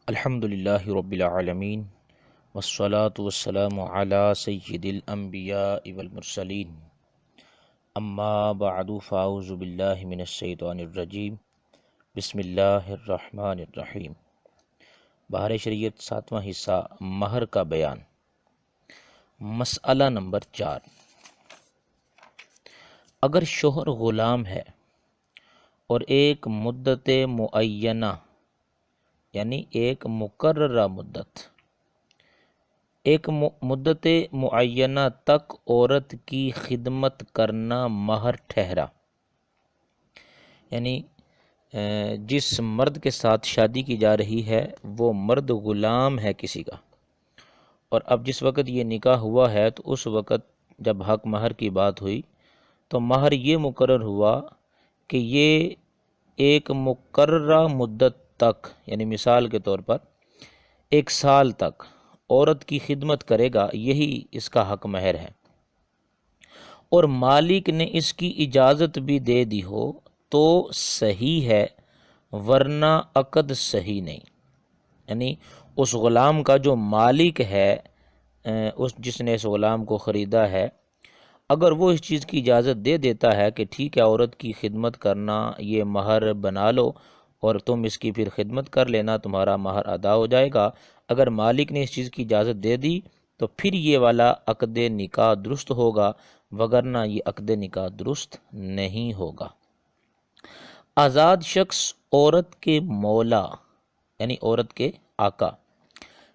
الحمدللہ رب العالمین والصلاة والسلام علی سید الانبیاء والمرسلین اما بعد فاعوذ باللہ من الشیطان الرجیم بسم اللہ الرحمن الرحیم۔ بہار شریعت ساتواں حصہ مہر کا بیان۔ مسئلہ نمبر 4، اگر شوہر غلام ہے اور ایک مدت معینہ یعنی ایک مقررہ مدت معینہ تک عورت کی خدمت کرنا مہر ٹھہرا، یعنی جس مرد کے ساتھ شادی کی جا رہی ہے وہ مرد غلام ہے کسی کا، اور اب جس وقت یہ نکاح ہوا ہے تو اس وقت جب حق مہر کی بات ہوئی تو مہر یہ مقرر ہوا کہ یہ ایک مقررہ مدت تک، یعنی مثال کے طور پر 1 سال تک عورت کی خدمت کرے گا، یہی اس کا حق مہر ہے، اور مالک نے اس کی اجازت بھی دے دی ہو تو صحیح ہے، ورنہ عقد صحیح نہیں۔ یعنی اس غلام کا جو مالک ہے، جس نے اس غلام کو خریدا ہے، اگر وہ اس چیز کی اجازت دے دیتا ہے کہ ٹھیک ہے عورت کی خدمت کرنا، یہ مہر بنا لو اور تم اس کی پھر خدمت کر لینا، تمہارا مہر ادا ہو جائے گا، اگر مالک نے اس چیز کی اجازت دے دی تو پھر یہ والا عقد نکاح درست ہوگا، وگرنہ یہ عقد نکاح درست نہیں ہوگا۔ آزاد شخص عورت کے مولا یعنی عورت کے آقا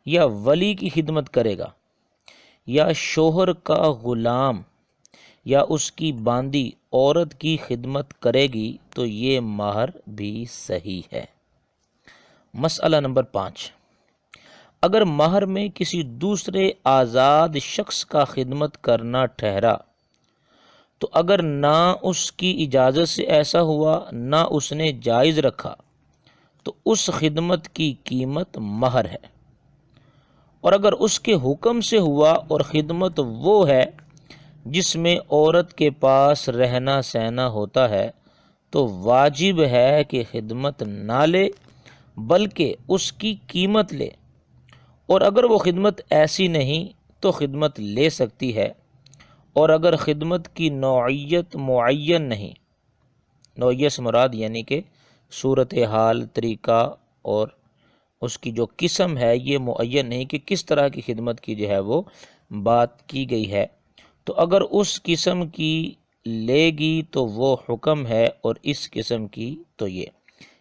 یا ولی کی خدمت کرے گا، یا شوہر کا غلام یا اس کی باندی عورت کی خدمت کرے گی تو یہ مہر بھی صحیح ہے۔ مسئلہ نمبر 5، اگر مہر میں کسی دوسرے آزاد شخص کا خدمت کرنا ٹھہرا تو اگر نہ اس کی اجازت سے ایسا ہوا نہ اس نے جائز رکھا تو اس خدمت کی قیمت مہر ہے، اور اگر اس کے حکم سے ہوا اور خدمت وہ ہے جس میں عورت کے پاس رہنا سہنا ہوتا ہے تو واجب ہے کہ خدمت نہ لے بلکہ اس کی قیمت لے، اور اگر وہ خدمت ایسی نہیں تو خدمت لے سکتی ہے، اور اگر خدمت کی نوعیت معین نہیں، نوعیت سے مراد یعنی کہ صورتحال، طریقہ اور اس کی جو قسم ہے یہ معین نہیں کہ کس طرح کی خدمت کی جو ہے وہ بات کی گئی ہے، تو اگر اس قسم کی لے گی تو وہ حکم ہے اور اس قسم کی تو یہ،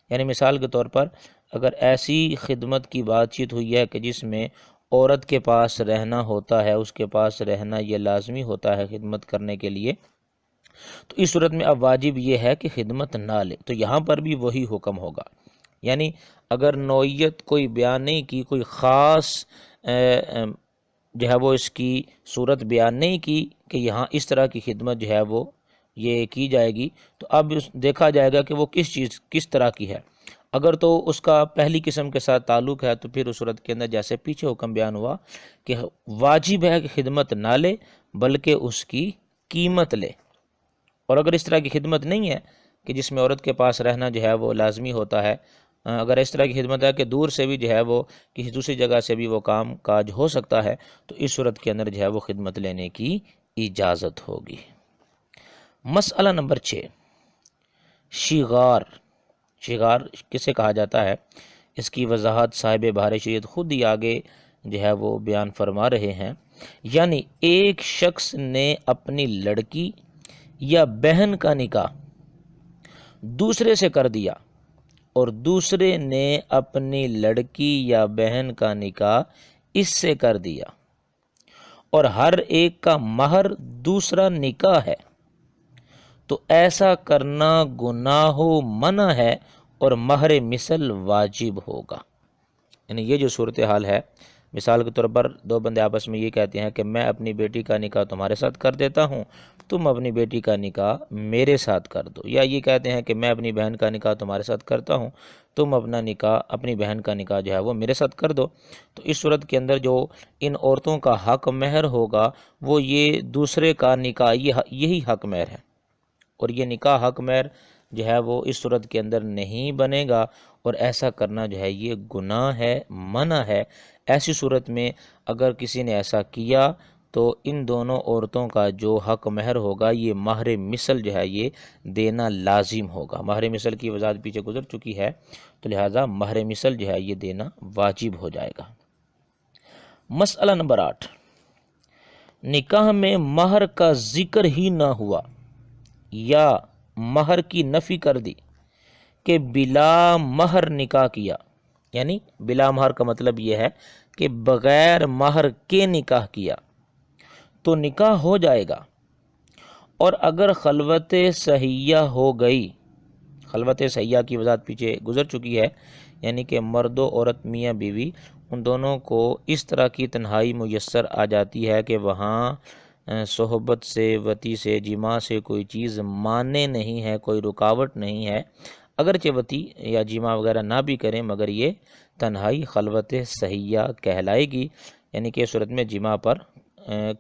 یعنی مثال کے طور پر اگر ایسی خدمت کی بات چیت ہوئی ہے کہ جس میں عورت کے پاس رہنا ہوتا ہے، اس کے پاس رہنا یہ لازمی ہوتا ہے خدمت کرنے کے لیے، تو اس صورت میں اب واجب یہ ہے کہ خدمت نہ لے، تو یہاں پر بھی وہی حکم ہوگا۔ یعنی اگر نوعیت کوئی بیان نہیں کی، کوئی خاص جو ہے وہ اس کی صورت بیان نہیں کی کہ یہاں اس طرح کی خدمت جو ہے وہ یہ کی جائے گی، تو اب دیکھا جائے گا کہ وہ کس طرح کی ہے۔ اگر تو اس کا پہلی قسم کے ساتھ تعلق ہے تو پھر اس صورت کے اندر جیسے پیچھے حکم بیان ہوا کہ واجب ہے کہ خدمت نہ لے بلکہ اس کی قیمت لے، اور اگر اس طرح کی خدمت نہیں ہے کہ جس میں عورت کے پاس رہنا جو ہے وہ لازمی ہوتا ہے، اگر اس طرح کی خدمت ہے کہ دور سے بھی جو ہے وہ کسی دوسری جگہ سے بھی وہ کام کاج ہو سکتا ہے، تو اس صورت کے اندر جو ہے وہ خدمت لینے کی اجازت ہوگی۔ مسئلہ نمبر 6، شغار کسے کہا جاتا ہے، اس کی وضاحت صاحب بہار شریعت خود ہی آگے جو ہے وہ بیان فرما رہے ہیں۔ یعنی ایک شخص نے اپنی لڑکی یا بہن کا نکاح دوسرے سے کر دیا اور دوسرے نے اپنی لڑکی یا بہن کا نکاح اس سے کر دیا، اور ہر ایک کا مہر دوسرا نکاح ہے، تو ایسا کرنا گناہ و منع ہے اور مہر مثل واجب ہوگا۔ یعنی یہ جو صورتحال ہے، مثال کے طور پر 2 بندے آپس میں یہ کہتے ہیں کہ میں اپنی بیٹی کا نکاح تمہارے ساتھ کر دیتا ہوں، تم اپنی بیٹی کا نکاح میرے ساتھ کر دو، یا یہ کہتے ہیں کہ میں اپنی بہن کا نکاح تمہارے ساتھ کرتا ہوں، تم اپنی بہن کا نکاح جو ہے وہ میرے ساتھ کر دو، تو اس صورت کے اندر جو ان عورتوں کا حق مہر ہوگا وہ یہ دوسرے کا نکاح یہی حق مہر ہے، اور یہ نکاح حق مہر جو ہے وہ اس صورت کے اندر نہیں بنے گا، اور ایسا کرنا جو ہے یہ گناہ ہے، منع ہے۔ ایسی صورت میں اگر کسی نے ایسا کیا تو ان دونوں عورتوں کا جو حق مہر ہوگا یہ مہر مثل جو ہے یہ دینا لازم ہوگا۔ مہر مثل کی وضاحت پیچھے گزر چکی ہے، تو لہٰذا مہر مثل جو ہے یہ دینا واجب ہو جائے گا۔ مسئلہ نمبر 8، نکاح میں مہر کا ذکر ہی نہ ہوا یا مہر کی نفی کر دی کہ بلا مہر نکاح کیا، یعنی بلا مہر کا مطلب یہ ہے کہ بغیر مہر کے نکاح کیا، تو نکاح ہو جائے گا۔ اور اگر خلوت صحیحہ ہو گئی، خلوت صحیحہ کی وضاحت پیچھے گزر چکی ہے، یعنی کہ مرد و عورت میاں بیوی ان دونوں کو اس طرح کی تنہائی میسر آ جاتی ہے کہ وہاں صحبت سے، وطی سے، جماع سے کوئی چیز مانے نہیں ہے، کوئی رکاوٹ نہیں ہے، اگرچہ وطی یا جماع وغیرہ نہ بھی کریں مگر یہ تنہائی خلوت صحیحہ کہلائے گی، یعنی کہ صورت میں جماع پر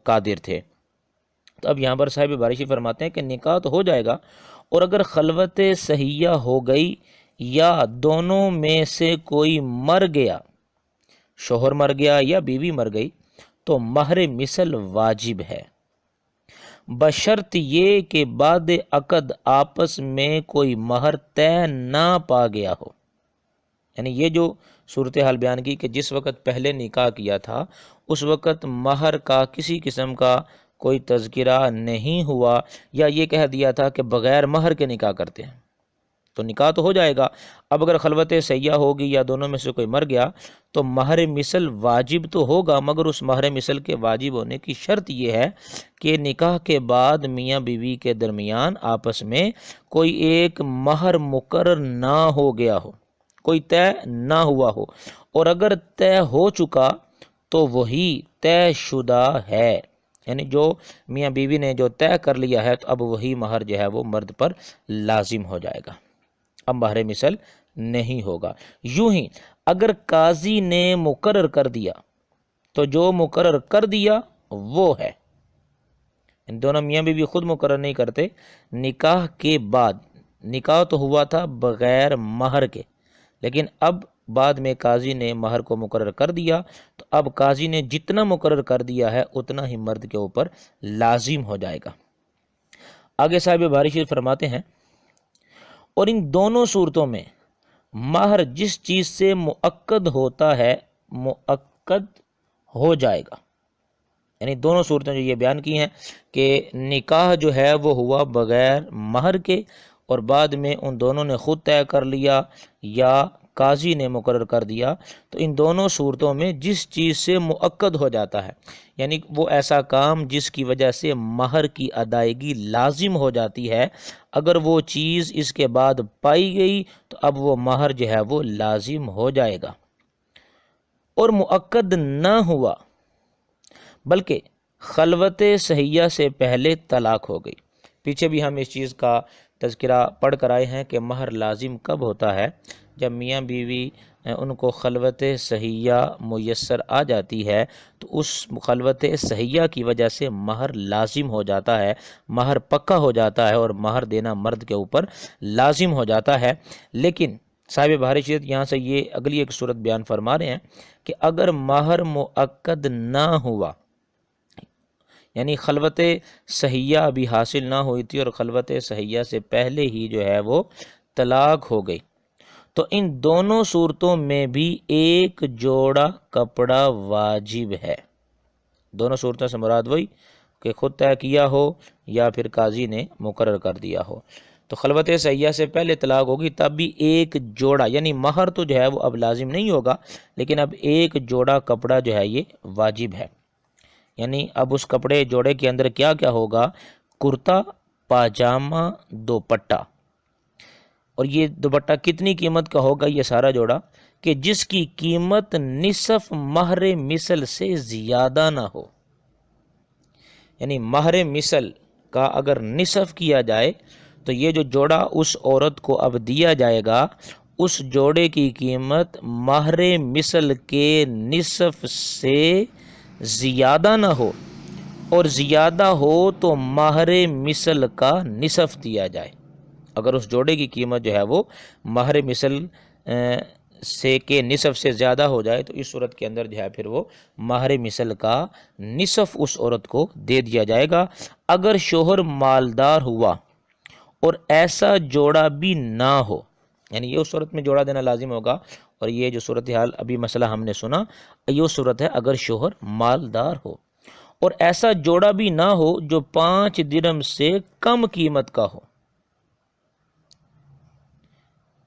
قادر تھے۔ تو اب یہاں پر صاحب بارشی فرماتے ہیں کہ نکاح تو ہو جائے گا، اور اگر خلوت صحیحہ ہو گئی یا دونوں میں سے کوئی مر گیا، شوہر مر گیا یا بیوی مر گئی، تو مہر مثل واجب ہے، بشرط یہ کہ بعد عقد آپس میں کوئی مہر طے نہ پا گیا ہو۔ یعنی یہ جو صورتحال بیان کی کہ جس وقت پہلے نکاح کیا تھا اس وقت مہر کا کسی قسم کا کوئی تذکرہ نہیں ہوا، یا یہ کہہ دیا تھا کہ بغیر مہر کے نکاح کرتے ہیں، تو نکاح تو ہو جائے گا۔ اب اگر خلوت صحیحہ ہوگی یا دونوں میں سے کوئی مر گیا تو مہر مثل واجب تو ہوگا، مگر اس مہر مثل کے واجب ہونے کی شرط یہ ہے کہ نکاح کے بعد میاں بیوی کے درمیان آپس میں کوئی ایک مہر مقرر نہ ہو گیا ہو، کوئی طے نہ ہوا ہو، اور اگر طے ہو چکا تو وہی طے شدہ ہے، یعنی جو میاں بیوی نے جو طے کر لیا ہے تو اب وہی مہر جو ہے وہ مرد پر لازم ہو جائے گا، اب مہر مثل نہیں ہوگا۔ یوں ہی اگر قاضی نے مقرر کر دیا تو جو مقرر کر دیا وہ ہے، ان دونوں میاں بیوی خود مقرر نہیں کرتے، نکاح کے بعد، نکاح تو ہوا تھا بغیر مہر کے، لیکن اب بعد میں قاضی نے مہر کو مقرر کر دیا، تو اب قاضی نے جتنا مقرر کر دیا ہے اتنا ہی مرد کے اوپر لازم ہو جائے گا۔ آگے صاحب باری شریف فرماتے ہیں، اور ان دونوں صورتوں میں مہر جس چیز سے مؤکد ہوتا ہے مؤکد ہو جائے گا، یعنی دونوں صورتیں جو یہ بیان کی ہیں کہ نکاح جو ہے وہ ہوا بغیر مہر کے اور بعد میں ان دونوں نے خود طے کر لیا یا قاضی نے مقرر کر دیا، تو ان دونوں صورتوں میں جس چیز سے مؤکد ہو جاتا ہے، یعنی وہ ایسا کام جس کی وجہ سے مہر کی ادائیگی لازم ہو جاتی ہے، اگر وہ چیز اس کے بعد پائی گئی تو اب وہ مہر جو ہے وہ لازم ہو جائے گا۔ اور مؤکد نہ ہوا بلکہ خلوت صحیحہ سے پہلے طلاق ہو گئی، پیچھے بھی ہم اس چیز کا تذکرہ پڑھ کر آئے ہیں کہ مہر لازم کب ہوتا ہے، جب میاں بیوی ان کو خلوت صحیحہ میسر آ جاتی ہے تو اس خلوت صحیحہ کی وجہ سے مہر لازم ہو جاتا ہے، مہر پکا ہو جاتا ہے اور مہر دینا مرد کے اوپر لازم ہو جاتا ہے۔ لیکن صاحب بہار شریعت یہاں سے یہ اگلی ایک صورت بیان فرما رہے ہیں کہ اگر مہر مؤکد نہ ہوا، یعنی خلوت صحیحہ ابھی حاصل نہ ہوئی تھی اور خلوت صحیحہ سے پہلے ہی جو ہے وہ طلاق ہو گئی، تو ان دونوں صورتوں میں بھی ایک جوڑا کپڑا واجب ہے۔ دونوں صورتوں سے مراد وہی کہ خود طے کیا ہو یا پھر قاضی نے مقرر کر دیا ہو، تو خلوت صحیحہ سے پہلے طلاق ہوگی تب بھی ایک جوڑا، یعنی مہر تو جو ہے وہ اب لازم نہیں ہوگا لیکن اب ایک جوڑا کپڑا جو ہے یہ واجب ہے، یعنی اب اس کپڑے جوڑے کے اندر کیا کیا ہوگا، کرتا، پاجامہ، دوپٹہ، اور یہ دوپٹہ کتنی قیمت کا ہوگا یہ سارا جوڑا، کہ جس کی قیمت نصف مہر مثل سے زیادہ نہ ہو، یعنی مہر مثل کا اگر نصف کیا جائے تو یہ جو جوڑا اس عورت کو اب دیا جائے گا اس جوڑے کی قیمت مہر مثل کے نصف سے زیادہ نہ ہو، اور زیادہ ہو تو مہر مثل کا نصف دیا جائے۔ اگر اس جوڑے کی قیمت جو ہے وہ مہر مثل سے کے نصف سے زیادہ ہو جائے تو اس صورت کے اندر جو ہے پھر وہ مہر مثل کا نصف اس عورت کو دے دیا جائے گا۔ اگر شوہر مالدار ہوا اور ایسا جوڑا بھی نہ ہو، یعنی یہ اس صورت میں جوڑا دینا لازم ہوگا، اور یہ جو صورتحال ابھی مسئلہ ہم نے سنا یہ صورت ہے اگر شوہر مالدار ہو اور ایسا جوڑا بھی نہ ہو جو 5 درہم سے کم قیمت کا ہو،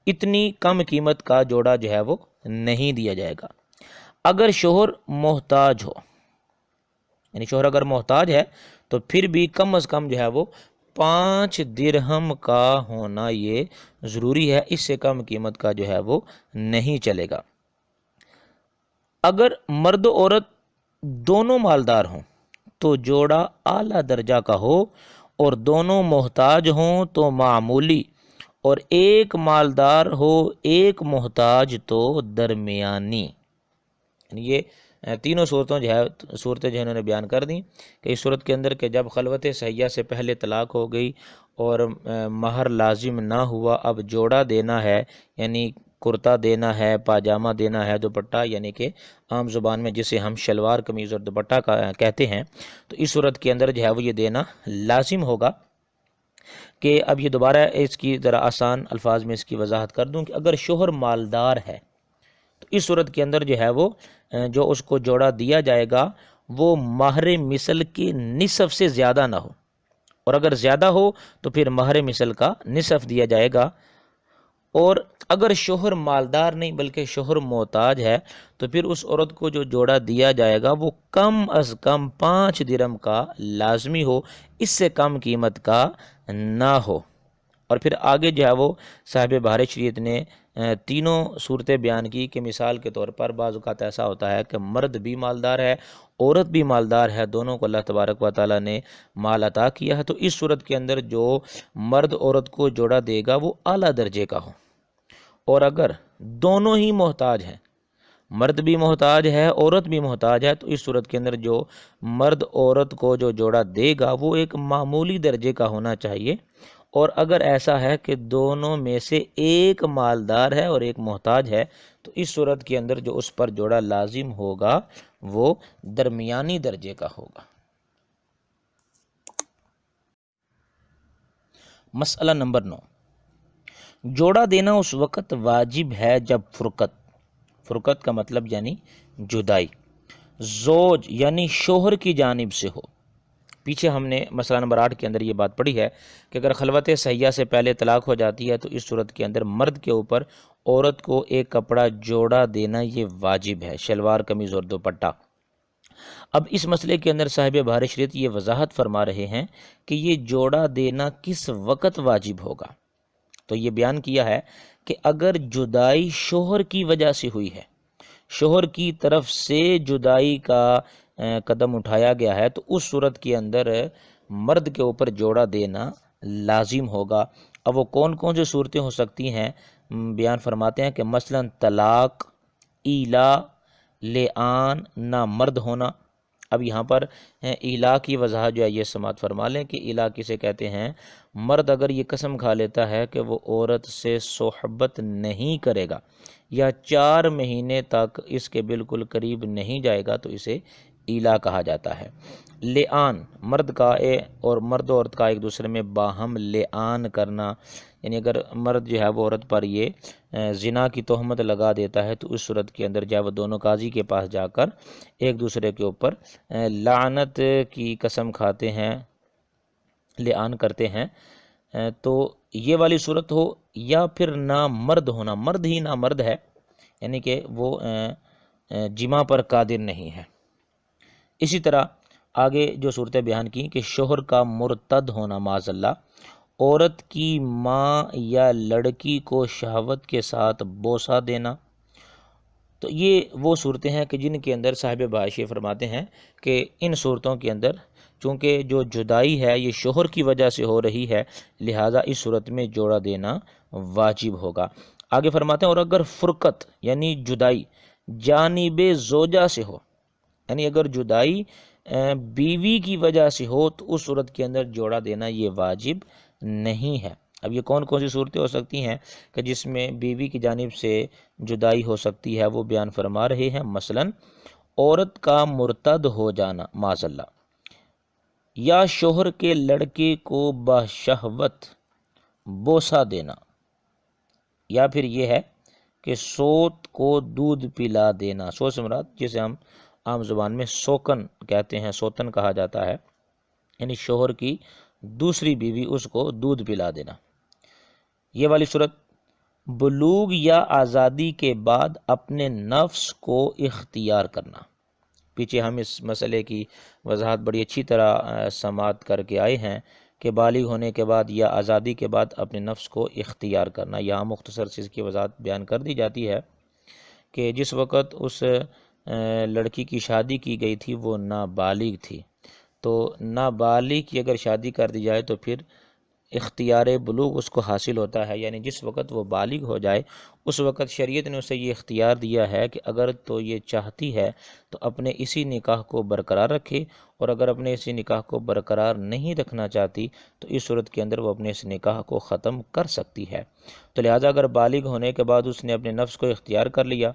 اتنی کم قیمت کا جوڑا جو ہے وہ نہیں دیا جائے گا۔ اگر شوہر محتاج ہو، یعنی شوہر اگر محتاج ہے تو پھر بھی کم از کم جو ہے وہ 5 درہم کا ہونا یہ ضروری ہے، اس سے کم قیمت کا جو ہے وہ نہیں چلے گا۔ اگر مرد و عورت دونوں مالدار ہوں تو جوڑا اعلیٰ درجہ کا ہو، اور دونوں محتاج ہوں تو معمولی، اور ایک مالدار ہو ایک محتاج تو درمیانی۔ یعنی یہ تینوں صورتیں جو ہے انہوں نے بیان کر دیں کہ اس صورت کے اندر کہ جب خلوت صحیحہ سے پہلے طلاق ہو گئی اور مہر لازم نہ ہوا، اب جوڑا دینا ہے، یعنی کرتا دینا ہے، پاجامہ دینا ہے، دوپٹہ یعنی کہ عام زبان میں جسے ہم شلوار قمیض اور دوپٹہ کہتے ہیں، تو اس صورت کے اندر جو ہے وہ یہ دینا لازم ہوگا۔ کہ اب یہ دوبارہ اس کی ذرا آسان الفاظ میں اس کی وضاحت کر دوں کہ اگر شوہر مالدار ہے تو اس صورت کے اندر جو ہے وہ جو اس کو جوڑا دیا جائے گا وہ مہر مثل کے نصف سے زیادہ نہ ہو، اور اگر زیادہ ہو تو پھر مہر مثل کا نصف دیا جائے گا۔ اور اگر شوہر مالدار نہیں بلکہ شوہر محتاج ہے تو پھر اس عورت کو جو جوڑا دیا جائے گا وہ کم از کم 5 درہم کا لازمی ہو، اس سے کم قیمت کا نہ ہو۔ اور پھر آگے جو ہے وہ صاحب بہار شریعت نے تینوں صورتیں بیان کی کہ مثال کے طور پر بعض اوقات ایسا ہوتا ہے کہ مرد بھی مالدار ہے، عورت بھی مالدار ہے، دونوں کو اللہ تبارک و تعالیٰ نے مال عطا کیا ہے، تو اس صورت کے اندر جو مرد عورت کو جوڑا دے گا وہ اعلیٰ درجے کا ہو۔ اور اگر دونوں ہی محتاج ہیں، مرد بھی محتاج ہے عورت بھی محتاج ہے، تو اس صورت کے اندر جو مرد عورت کو جو جوڑا دے گا وہ ایک معمولی درجے کا ہونا چاہیے۔ اور اگر ایسا ہے کہ دونوں میں سے ایک مالدار ہے اور ایک محتاج ہے تو اس صورت کے اندر جو اس پر جوڑا لازم ہوگا وہ درمیانی درجے کا ہوگا۔ مسئلہ نمبر 9، جوڑا دینا اس وقت واجب ہے جب فرقت کا مطلب یعنی جدائی، زوج یعنی شوہر کی جانب سے ہو۔ پیچھے ہم نے مسئلہ نمبر 8 کے اندر یہ بات پڑھی ہے کہ اگر خلوت صحیحہ سے پہلے طلاق ہو جاتی ہے تو اس صورت کے اندر مرد کے اوپر عورت کو ایک کپڑا جوڑا دینا یہ واجب ہے، شلوار قمیض اور دوپٹہ۔ اب اس مسئلے کے اندر صاحب بہار شریعت یہ وضاحت فرما رہے ہیں کہ یہ جوڑا دینا کس وقت واجب ہوگا۔ تو یہ بیان کیا ہے کہ اگر جدائی شوہر کی وجہ سے ہوئی ہے، شوہر کی طرف سے جدائی کا قدم اٹھایا گیا ہے، تو اس صورت کے اندر مرد کے اوپر جوڑا دینا لازم ہوگا۔ اب وہ کون کون سی صورتیں ہو سکتی ہیں بیان فرماتے ہیں کہ مثلا طلاق، ایلا، لعان، نامرد ہونا۔ اب یہاں پر ایلا کی وضاحت جو ہے یہ سماعت فرما لیں کہ ایلا کسے کہتے ہیں۔ مرد اگر یہ قسم کھا لیتا ہے کہ وہ عورت سے صحبت نہیں کرے گا یا 4 مہینے تک اس کے بالکل قریب نہیں جائے گا تو اسے ایلا کہا جاتا ہے۔ لعان، مرد کا اور مرد و عورت کا ایک دوسرے میں باہم لعان کرنا، یعنی اگر مرد جو ہے وہ عورت پر یہ زنا کی تہمت لگا دیتا ہے تو اس صورت کے اندر جو ہے وہ دونوں قاضی کے پاس جا کر ایک دوسرے کے اوپر لعنت کی قسم کھاتے ہیں، لعان کرتے ہیں۔ تو یہ والی صورت ہو، یا پھر نامرد ہونا، مرد ہی نامرد ہے یعنی کہ وہ جماع پر قادر نہیں ہے۔ اسی طرح آگے جو صورتیں بیان کی کہ شوہر کا مرتد ہونا معاذ اللہ، عورت کی ماں یا لڑکی کو شہوت کے ساتھ بوسہ دینا، تو یہ وہ صورتیں ہیں کہ جن کے اندر صاحب بہار فرماتے ہیں کہ ان صورتوں کے اندر چونکہ جو جدائی ہے یہ شوہر کی وجہ سے ہو رہی ہے، لہٰذا اس صورت میں جوڑا دینا واجب ہوگا۔ آگے فرماتے ہیں اور اگر فرقت یعنی جدائی جانب زوجہ سے ہو، یعنی اگر جدائی بیوی کی وجہ سے ہو تو اس صورت کے اندر جوڑا دینا یہ واجب نہیں ہے۔ اب یہ کون کون سی صورتیں ہو سکتی ہیں کہ جس میں بیوی کی جانب سے جدائی ہو سکتی ہے، وہ بیان فرما رہے ہیں۔ مثلاً عورت کا مرتد ہو جانا معاذ اللہ، یا شوہر کے لڑکے کو بشہوت بوسہ دینا، یا پھر یہ ہے کہ سوت کو دودھ پلا دینا۔ سوت سے مراد جسے ہم عام زبان میں سوکن کہتے ہیں، سوتن کہا جاتا ہے، یعنی شوہر کی دوسری بیوی اس کو دودھ پلا دینا۔ یہ والی صورت بلوغ یا آزادی کے بعد اپنے نفس کو اختیار کرنا۔ پیچھے ہم اس مسئلے کی وضاحت بڑی اچھی طرح سماعت کر کے آئے ہیں کہ بالغ ہونے کے بعد یا آزادی کے بعد اپنے نفس کو اختیار کرنا۔ یہاں مختصر سے اس کی وضاحت بیان کر دی جاتی ہے کہ جس وقت اس لڑکی کی شادی کی گئی تھی وہ نابالغ تھی، تو نابالغ کی اگر شادی کر دی جائے تو پھر اختیار بلوغ اس کو حاصل ہوتا ہے، یعنی جس وقت وہ بالغ ہو جائے اس وقت شریعت نے اسے یہ اختیار دیا ہے کہ اگر تو یہ چاہتی ہے تو اپنے اسی نکاح کو برقرار رکھے، اور اگر اپنے اسی نکاح کو برقرار نہیں رکھنا چاہتی تو اس صورت کے اندر وہ اپنے اس نکاح کو ختم کر سکتی ہے۔ تو لہٰذا اگر بالغ ہونے کے بعد اس نے اپنے نفس کو اختیار کر لیا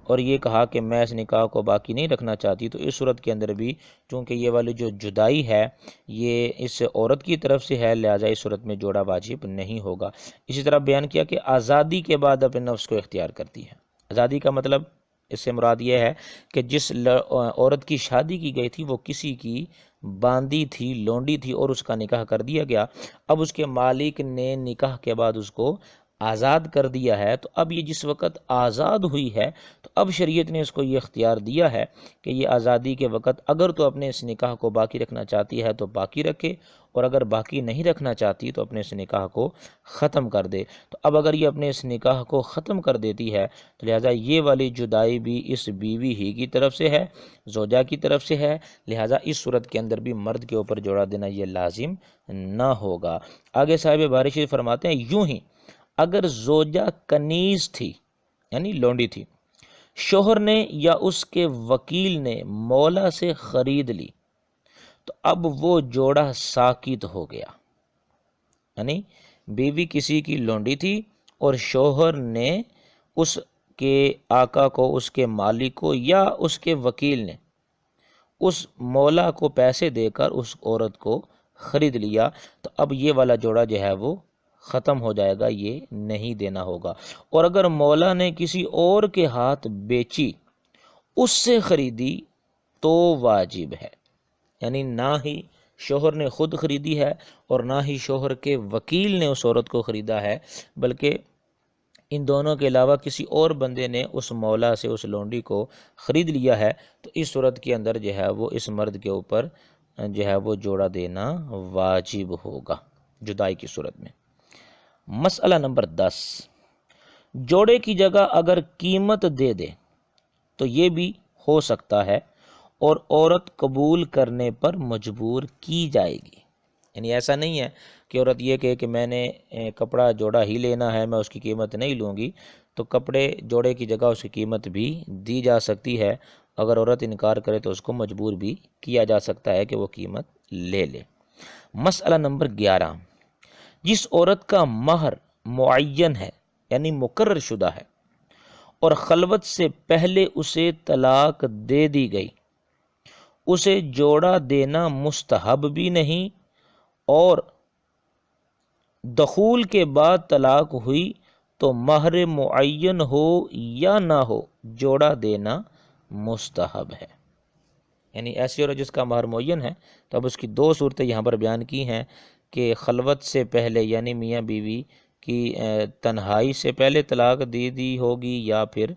اور یہ کہا کہ میں اس نکاح کو باقی نہیں رکھنا چاہتی، تو اس صورت کے اندر بھی چونکہ یہ والی جو جدائی ہے یہ اس عورت کی طرف سے ہے، لہٰذا اس صورت میں جوڑا واجب نہیں ہوگا۔ اسی طرح بیان کیا کہ آزادی کے بعد اپنے نفس کو اختیار کرتی ہے۔ آزادی کا مطلب اس سے مراد یہ ہے کہ جس عورت کی شادی کی گئی تھی وہ کسی کی باندی تھی، لونڈی تھی، اور اس کا نکاح کر دیا گیا، اب اس کے مالک نے نکاح کے بعد اس کو آزاد کر دیا ہے، تو اب یہ جس وقت آزاد ہوئی ہے تو اب شریعت نے اس کو یہ اختیار دیا ہے کہ یہ آزادی کے وقت اگر تو اپنے اس نکاح کو باقی رکھنا چاہتی ہے تو باقی رکھے، اور اگر باقی نہیں رکھنا چاہتی تو اپنے اس نکاح کو ختم کر دے۔ تو اب اگر یہ اپنے اس نکاح کو ختم کر دیتی ہے تو لہٰذا یہ والی جدائی بھی اس بیوی ہی کی طرف سے ہے، زوجہ کی طرف سے ہے، لہٰذا اس صورت کے اندر بھی مرد کے اوپر جوڑا دینا یہ لازم نہ ہوگا۔ آگے صاحب بارشی فرماتے ہیں یوں ہی اگر زوجہ کنیز تھی یعنی لونڈی تھی، شوہر نے یا اس کے وکیل نے مولا سے خرید لی تو اب وہ جوڑا ساقط ہو گیا، یعنی بیوی کسی کی لونڈی تھی اور شوہر نے اس کے آقا کو، اس کے مالک کو یا اس کے وکیل نے اس مولا کو پیسے دے کر اس عورت کو خرید لیا، تو اب یہ والا جوڑا جو ہے وہ ختم ہو جائے گا، یہ نہیں دینا ہوگا۔ اور اگر مولا نے کسی اور کے ہاتھ بیچی، اس سے خریدی تو واجب ہے، یعنی نہ ہی شوہر نے خود خریدی ہے اور نہ ہی شوہر کے وکیل نے اس عورت کو خریدا ہے، بلکہ ان دونوں کے علاوہ کسی اور بندے نے اس مولا سے اس لونڈی کو خرید لیا ہے، تو اس صورت کے اندر جو ہے وہ اس مرد کے اوپر جو ہے وہ جوڑا دینا واجب ہوگا جدائی کی صورت میں۔ مسئلہ نمبر 10، جوڑے کی جگہ اگر قیمت دے دے تو یہ بھی ہو سکتا ہے اور عورت قبول کرنے پر مجبور کی جائے گی، یعنی ایسا نہیں ہے کہ عورت یہ کہے کہ میں نے کپڑا جوڑا ہی لینا ہے، میں اس کی قیمت نہیں لوں گی، تو کپڑے جوڑے کی جگہ اس کی قیمت بھی دی جا سکتی ہے، اگر عورت انکار کرے تو اس کو مجبور بھی کیا جا سکتا ہے کہ وہ قیمت لے لے۔ مسئلہ نمبر 11، جس عورت کا مہر معین ہے یعنی مقرر شدہ ہے اور خلوت سے پہلے اسے طلاق دے دی گئی، اسے جوڑا دینا مستحب بھی نہیں، اور دخول کے بعد طلاق ہوئی تو مہر معین ہو یا نہ ہو جوڑا دینا مستحب ہے۔ یعنی ایسی عورت جس کا مہر معین ہے تو اب اس کی دو صورتیں یہاں پر بیان کی ہیں کہ خلوت سے پہلے یعنی میاں بیوی کی تنہائی سے پہلے طلاق دے دی ہوگی، یا پھر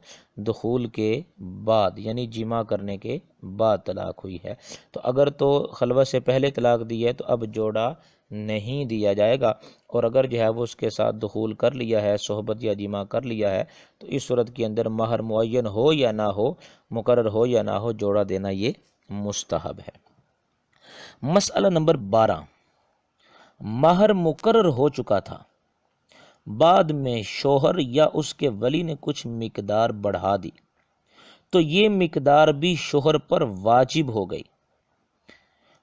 دخول کے بعد یعنی جمع کرنے کے بعد طلاق ہوئی ہے۔ تو اگر تو خلوت سے پہلے طلاق دی ہے تو اب جوڑا نہیں دیا جائے گا، اور اگر جو ہے وہ اس کے ساتھ دخول کر لیا ہے، صحبت یا جمع کر لیا ہے، تو اس صورت کے اندر مہر معین ہو یا نہ ہو، مقرر ہو یا نہ ہو، جوڑا دینا یہ مستحب ہے۔ مسئلہ نمبر 12، مہر مقرر ہو چکا تھا، بعد میں شوہر یا اس کے ولی نے کچھ مقدار بڑھا دی تو یہ مقدار بھی شوہر پر واجب ہو گئی،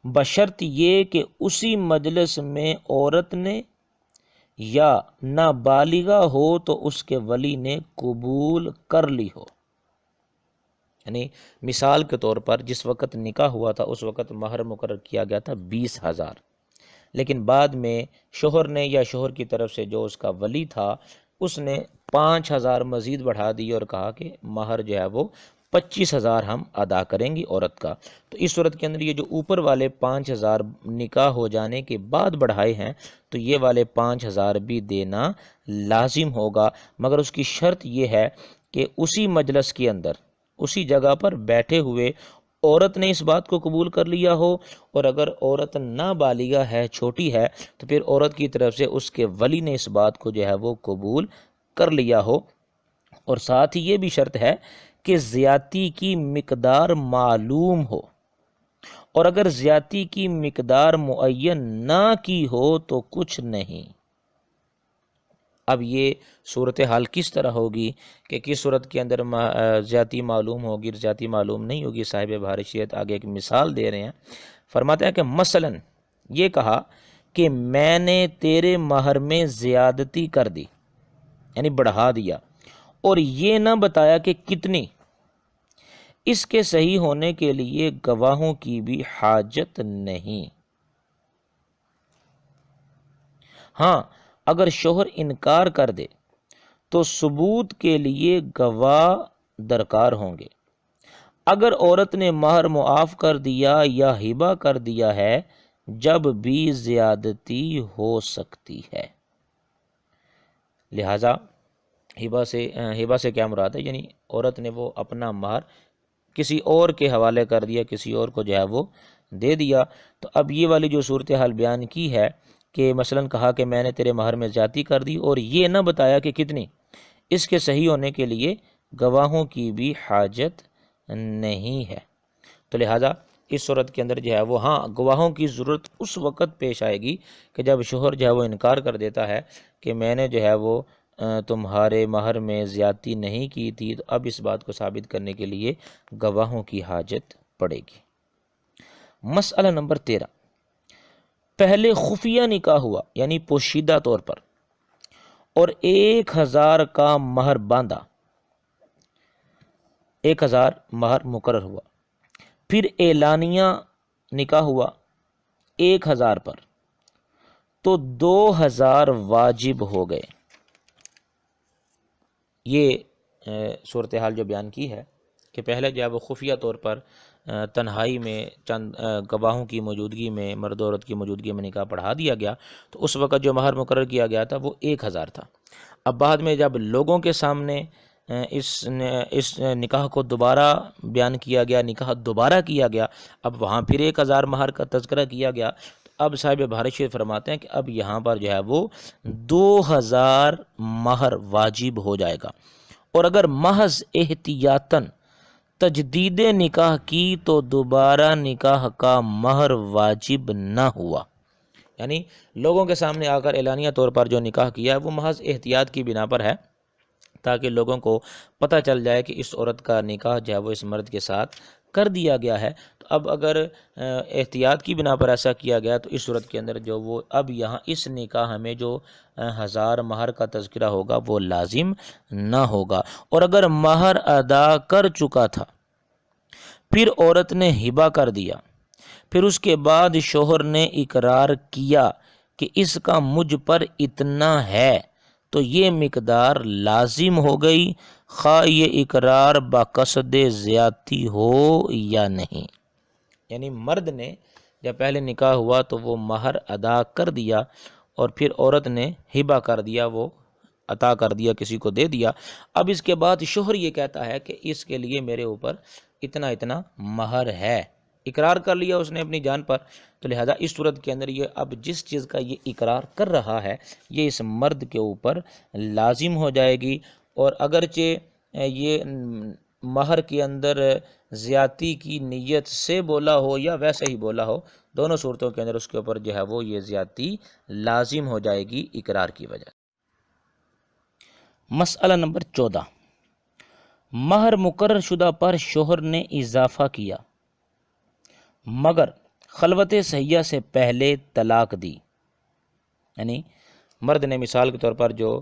بشرط یہ کہ اسی مجلس میں عورت نے یا نابالغہ ہو تو اس کے ولی نے قبول کر لی ہو۔ یعنی مثال کے طور پر جس وقت نکاح ہوا تھا اس وقت مہر مقرر کیا گیا تھا 20,000، لیکن بعد میں شوہر نے یا شوہر کی طرف سے جو اس کا ولی تھا اس نے 5,000 مزید بڑھا دی اور کہا کہ مہر جو ہے وہ 25,000 ہم ادا کریں گی عورت کا۔ تو اس صورت کے اندر یہ جو اوپر والے 5,000 نکاح ہو جانے کے بعد بڑھائے ہیں تو یہ والے 5,000 بھی دینا لازم ہوگا، مگر اس کی شرط یہ ہے کہ اسی مجلس کے اندر، اسی جگہ پر بیٹھے ہوئے عورت نے اس بات کو قبول کر لیا ہو، اور اگر عورت نابالغہ ہے، چھوٹی ہے، تو پھر عورت کی طرف سے اس کے ولی نے اس بات کو جو ہے وہ قبول کر لیا ہو، اور ساتھ ہی یہ بھی شرط ہے کہ زیادتی کی مقدار معلوم ہو، اور اگر زیادتی کی مقدار معین نہ کی ہو تو کچھ نہیں۔ اب یہ صورتحال کس طرح ہوگی کہ کس صورت کے اندر زیادتی معلوم ہوگی، زیادتی معلوم نہیں ہوگی؟ صاحب بہار شریعت آگے ایک مثال دے رہے ہیں، فرماتے ہیں کہ مثلاً یہ کہا کہ میں نے تیرے مہر میں زیادتی کر دی، یعنی بڑھا دیا، اور یہ نہ بتایا کہ کتنی، اس کے صحیح ہونے کے لیے گواہوں کی بھی حاجت نہیں۔ ہاں اگر شوہر انکار کر دے تو ثبوت کے لیے گواہ درکار ہوں گے۔ اگر عورت نے مہر معاف کر دیا یا ہبہ کر دیا ہے جب بھی زیادتی ہو سکتی ہے۔ لہٰذا ہبہ سے کیا مراد ہے؟ یعنی عورت نے وہ اپنا مہر کسی اور کے حوالے کر دیا، کسی اور کو جو ہے وہ دے دیا۔ تو اب یہ والی جو صورتحال بیان کی ہے کہ مثلاً کہا کہ میں نے تیرے مہر میں زیادتی کر دی اور یہ نہ بتایا کہ کتنی، اس کے صحیح ہونے کے لیے گواہوں کی بھی حاجت نہیں ہے۔ تو لہٰذا اس صورت کے اندر جو ہے وہ گواہوں کی ضرورت اس وقت پیش آئے گی کہ جب شوہر جو ہے وہ انکار کر دیتا ہے کہ میں نے جو ہے وہ تمہارے مہر میں زیادتی نہیں کی تھی، تو اب اس بات کو ثابت کرنے کے لیے گواہوں کی حاجت پڑے گی۔ مسئلہ نمبر 13، پہلے خفیہ نکاح ہوا یعنی پوشیدہ طور پر، اور 1,000 کا مہر باندھا، 1,000 مہر مقرر ہوا، پھر اعلانیہ نکاح ہوا 1,000 پر، تو 2,000 واجب ہو گئے۔ یہ صورتحال جو بیان کی ہے کہ پہلے جب وہ خفیہ طور پر تنہائی میں چند گواہوں کی موجودگی میں، مرد و عورت کی موجودگی میں نکاح پڑھا دیا گیا، تو اس وقت جو مہر مقرر کیا گیا تھا وہ 1,000 تھا۔ اب بعد میں جب لوگوں کے سامنے اس نکاح کو دوبارہ بیان کیا گیا، نکاح دوبارہ کیا گیا، اب وہاں پھر 1,000 مہر کا تذکرہ کیا گیا، اب صاحب بہار شریف فرماتے ہیں کہ اب یہاں پر جو ہے وہ 2,000 مہر واجب ہو جائے گا، اور اگر محض احتیاطاً تجدید نکاح کی تو دوبارہ نکاح کا مہر واجب نہ ہوا۔ یعنی لوگوں کے سامنے آ کر اعلانیہ طور پر جو نکاح کیا ہے وہ محض احتیاط کی بنا پر ہے، تاکہ لوگوں کو پتہ چل جائے کہ اس عورت کا نکاح جو ہے وہ اس مرد کے ساتھ کر دیا گیا ہے۔ تو اب اگر احتیاط کی بنا پر ایسا کیا گیا تو اس صورت کے اندر جو وہ اب یہاں اس نکاح میں جو 1,000 مہر کا تذکرہ ہوگا وہ لازم نہ ہوگا۔ اور اگر مہر ادا کر چکا تھا پھر عورت نے ہبہ کر دیا، پھر اس کے بعد شوہر نے اقرار کیا کہ اس کا مجھ پر اتنا ہے، تو یہ مقدار لازم ہو گئی، خواہ یہ اقرار بقصد زیادتی ہو یا نہیں۔ یعنی مرد نے جب پہلے نکاح ہوا تو وہ مہر ادا کر دیا، اور پھر عورت نے ہبہ کر دیا، وہ عطا کر دیا، کسی کو دے دیا۔ اب اس کے بعد شوہر یہ کہتا ہے کہ اس کے لیے میرے اوپر اتنا اتنا مہر ہے، اقرار کر لیا اس نے اپنی جان پر، تو لہذا اس صورت کے اندر یہ اب جس چیز کا یہ اقرار کر رہا ہے یہ اس مرد کے اوپر لازم ہو جائے گی، اور اگرچہ یہ مہر کے اندر زیادتی کی نیت سے بولا ہو یا ویسے ہی بولا ہو، دونوں صورتوں کے اندر اس کے اوپر جو ہے وہ یہ زیادتی لازم ہو جائے گی اقرار کی وجہ۔ مسئلہ نمبر 14، مہر مقرر شدہ پر شوہر نے اضافہ کیا مگر خلوت صحیحہ سے پہلے طلاق دی، یعنی مرد نے مثال کے طور پر جو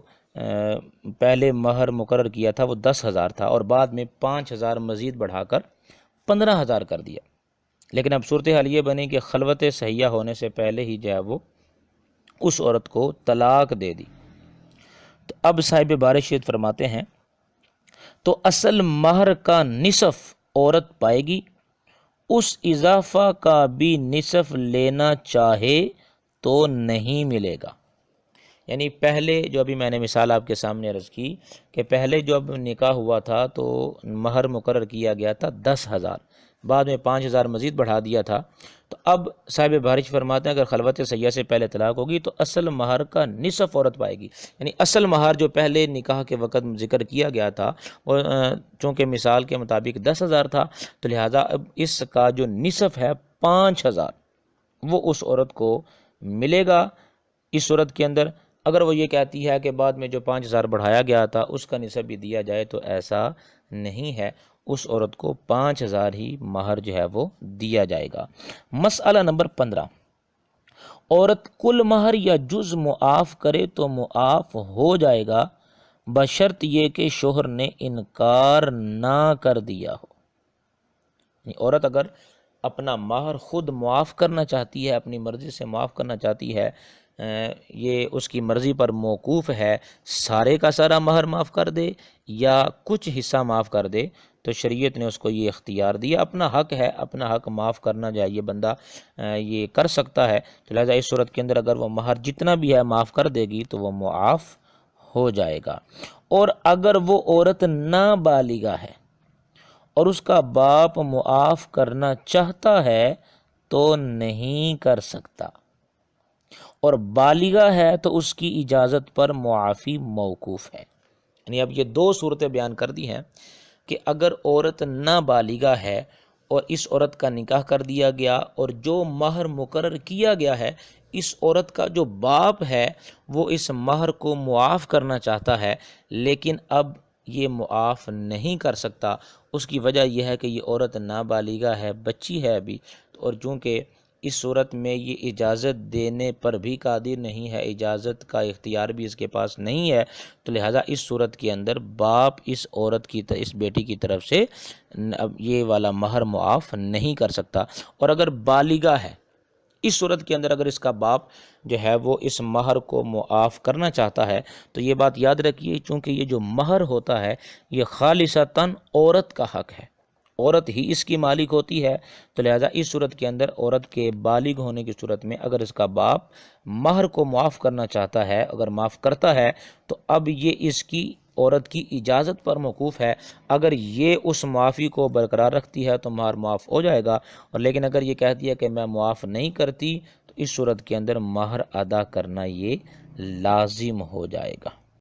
پہلے مہر مقرر کیا تھا وہ 10,000 تھا اور بعد میں 5,000 مزید بڑھا کر 15,000 کر دیا، لیکن اب صورتحال یہ بنی کہ خلوت صحیحہ ہونے سے پہلے ہی جو ہے وہ اس عورت کو طلاق دے دی۔ تو اب صاحب بارشیت فرماتے ہیں تو اصل مہر کا نصف عورت پائے گی، اس اضافہ کا بھی نصف لینا چاہے تو نہیں ملے گا۔ یعنی پہلے جو ابھی میں نے مثال آپ کے سامنے عرض کی کہ پہلے جو اب نکاح ہوا تھا تو مہر مقرر کیا گیا تھا 10,000، بعد میں 5,000 مزید بڑھا دیا تھا۔ تو اب صاحب بارش فرماتے ہیں اگر خلوت صحیحہ سے پہلے طلاق ہوگی تو اصل مہر کا نصف عورت پائے گی، یعنی اصل مہر جو پہلے نکاح کے وقت ذکر کیا گیا تھا وہ چونکہ مثال کے مطابق 10,000 تھا، تو لہٰذا اب اس کا جو نصف ہے 5,000 وہ اس عورت کو ملے گا۔ اس صورت کے اندر اگر وہ یہ کہتی ہے کہ بعد میں جو 5,000 بڑھایا گیا تھا اس کا نصف بھی دیا جائے تو ایسا نہیں ہے، اس عورت کو 5,000 ہی مہر جو ہے وہ دیا جائے گا۔ مسئلہ نمبر 15، عورت کل مہر یا جز معاف کرے تو معاف ہو جائے گا بشرط یہ کہ شوہر نے انکار نہ کر دیا ہو۔ عورت اگر اپنا مہر خود معاف کرنا چاہتی ہے، اپنی مرضی سے معاف کرنا چاہتی ہے، یہ اس کی مرضی پر موقوف ہے، سارے کا سارا مہر معاف کر دے یا کچھ حصہ معاف کر دے، تو شریعت نے اس کو یہ اختیار دیا، اپنا حق ہے، اپنا حق معاف کرنا جو ہے یہ بندہ یہ کر سکتا ہے۔ تو لہٰذا اس صورت کے اندر اگر وہ مہر جتنا بھی ہے معاف کر دے گی تو وہ معاف ہو جائے گا۔ اور اگر وہ عورت نابالغہ ہے اور اس کا باپ معاف کرنا چاہتا ہے تو نہیں کر سکتا، اور بالغہ ہے تو اس کی اجازت پر معافی موقوف ہے۔ یعنی اب یہ دو صورتیں بیان کر دی ہیں کہ اگر عورت نابالغہ ہے اور اس عورت کا نکاح کر دیا گیا اور جو مہر مقرر کیا گیا ہے اس عورت کا جو باپ ہے وہ اس مہر کو معاف کرنا چاہتا ہے لیکن اب یہ معاف نہیں کر سکتا، اس کی وجہ یہ ہے کہ یہ عورت نابالغہ ہے، بچی ہے ابھی، اور چونکہ اس صورت میں یہ اجازت دینے پر بھی قادر نہیں ہے، اجازت کا اختیار بھی اس کے پاس نہیں ہے، تو لہٰذا اس صورت کے اندر باپ اس عورت کی اس بیٹی کی طرف سے یہ والا مہر معاف نہیں کر سکتا۔ اور اگر بالغہ ہے اس صورت کے اندر اگر اس کا باپ جو ہے وہ اس مہر کو معاف کرنا چاہتا ہے تو یہ بات یاد رکھیے چونکہ یہ جو مہر ہوتا ہے یہ خالصتاً عورت کا حق ہے، عورت ہی اس کی مالک ہوتی ہے، تو لہٰذا اس صورت کے اندر عورت کے بالغ ہونے کی صورت میں اگر اس کا باپ مہر کو معاف کرنا چاہتا ہے، اگر معاف کرتا ہے تو اب یہ اس کی عورت کی اجازت پر موقوف ہے، اگر یہ اس معافی کو برقرار رکھتی ہے تو مہر معاف ہو جائے گا، اور لیکن اگر یہ کہتی ہے کہ میں معاف نہیں کرتی تو اس صورت کے اندر مہر ادا کرنا یہ لازم ہو جائے گا۔